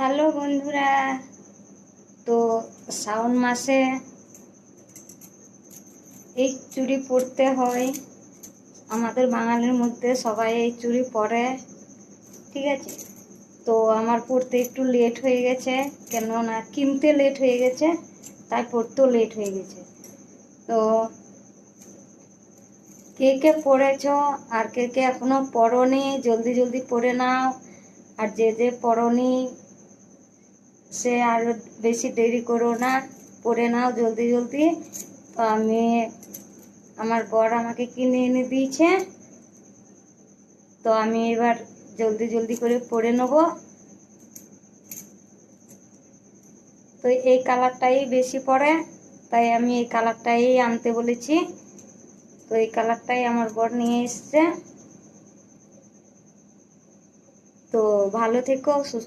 Hello বন্ধুরা, তো শ্রাবণ মাসে এই চুড়ি পরতে হয়। আমাদের বাঙালির মধ্যে সবাই এই চুড়ি পরে, ঠিক আছে। তো আমার পড়তে একটু লেট হয়ে গেছে, কেননা কিনতে লেট হয়ে গেছে, তাই পড়তেও লেট হয়ে গেছে। তো কে কে পড়েছো আর কে কে এখনো পড়োনি, জলদি জলদি পড়ে নাও। আর যে যে পড়োনি সে আর বেশি দেরি করো না, পড়ে নাও জলদি জলদি। তো আমার বর আমাকে কিনে এনে দিয়েছে, তো আমি এবার জলদি জলদি করে পড়ে নেব। তো এই কালারটাই বেশি পড়ে, তাই আমি এই কালারটাই আনতে বলেছি। তো এই কালারটাই আমার বর নিয়ে এসছে। তো ভালো থেকো, সুস্থ